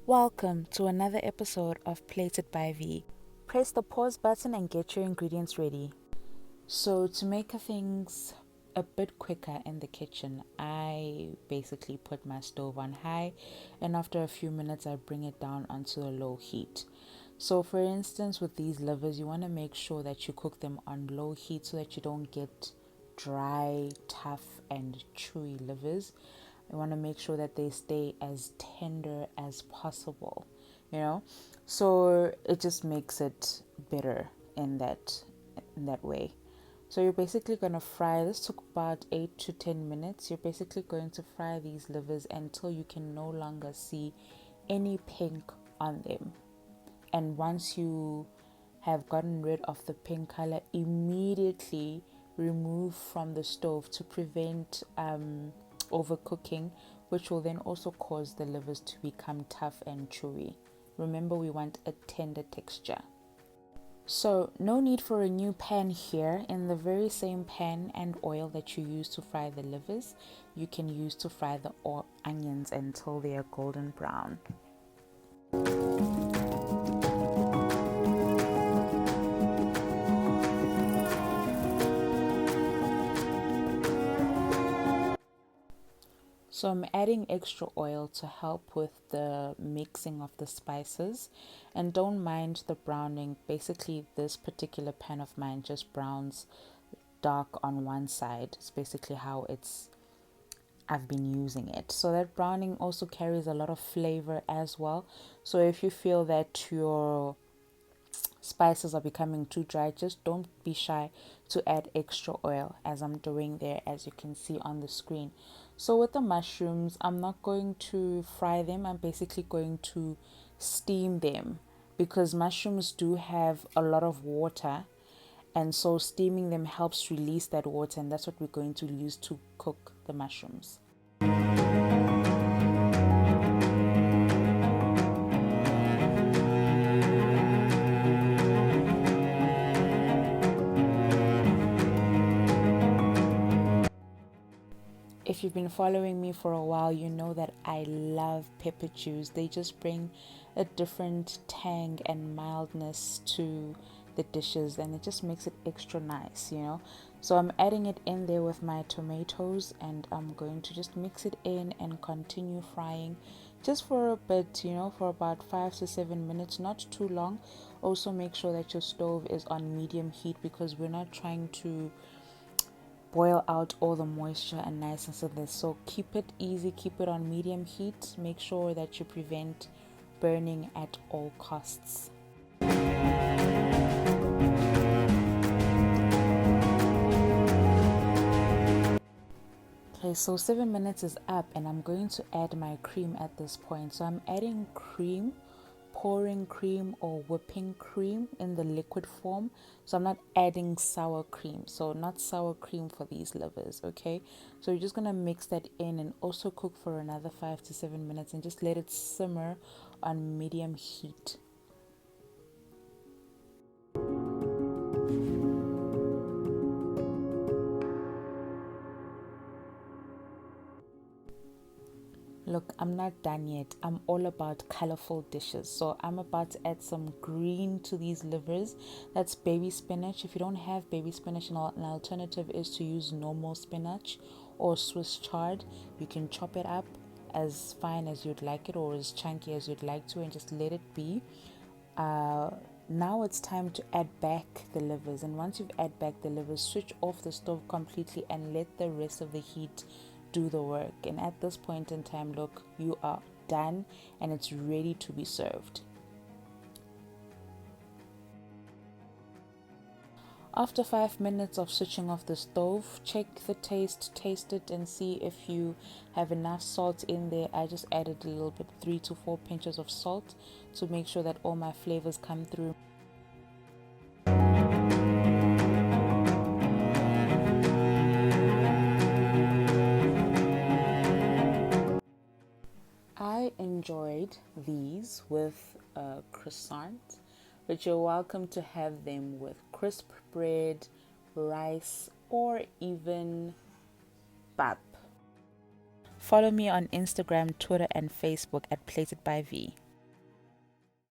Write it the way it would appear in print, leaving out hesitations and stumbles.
Welcome to another episode of Plated by V. Press the pause button and get your ingredients ready. So to make things a bit quicker in the kitchen, I basically put my stove on high, and after a few minutes I bring it down onto a low heat. So for instance, with these livers, you want to make sure that you cook them on low heat so that you don't get dry, tough and chewy livers. You want to make sure that they stay as tender as possible, so it just makes it better in that way. So you're basically going to fry this. Took about 8 to 10 minutes. You're basically going to fry these livers until you can no longer see any pink on them. And once you have gotten rid of the pink color, immediately remove from the stove to prevent overcooking, which will then also cause the livers to become tough and chewy. Remember, we want a tender texture. So no need for a new pan here. In the very same pan and oil that you use to fry the livers, you can use to fry the onions until they are golden brown. So I'm adding extra oil to help with the mixing of the spices, and don't mind the browning. Basically, this particular pan of mine just browns dark on one side. It's basically how I've been using it. So that browning also carries a lot of flavor as well. So if you feel that your spices are becoming too dry, just don't be shy to add extra oil, as I'm doing there, as you can see on the screen. So with the mushrooms, I'm not going to fry them. I'm basically going to steam them, because mushrooms do have a lot of water, and so steaming them helps release that water, and that's what we're going to use to cook the mushrooms. If you've been following me for a while, you know that I love Peppadews. They just bring a different tang and mildness to the dishes, and it just makes it extra nice, So I'm adding it in there with my tomatoes, and I'm going to just mix it in and continue frying just for a bit, for about 5 to 7 minutes, not too long. Also make sure that your stove is on medium heat, because we're not trying to boil out all the moisture and niceness of this. So keep it easy, keep it on medium heat. Make sure that you prevent burning at all costs. Okay, so 7 minutes is up, and I'm going to add my cream at this point. So I'm adding cream, pouring cream or whipping cream in the liquid form. So I'm not adding sour cream, so not sour cream for these livers, okay? So you're just gonna mix that in and also cook for another 5 to 7 minutes, and just let it simmer on medium heat. Look, I'm not done yet. I'm all about colorful dishes. So I'm about to add some green to these livers. That's baby spinach. If you don't have baby spinach, an alternative is to use normal spinach or Swiss chard. You can chop it up as fine as you'd like it, or as chunky as you'd like to, and just let it be. Now it's time to add back the livers. And once you've added back the livers, switch off the stove completely and let the rest of the heat do the work. And at this point in time, look, you are done and it's ready to be served. After 5 minutes of switching off the stove, check the taste it and see if you have enough salt in there. I just added a little bit, 3 to 4 pinches of salt, to make sure that all my flavors come through. I enjoyed these with a croissant, but you're welcome to have them with crisp bread, rice, or even pap. Follow me on Instagram, Twitter, and Facebook at Plated by V.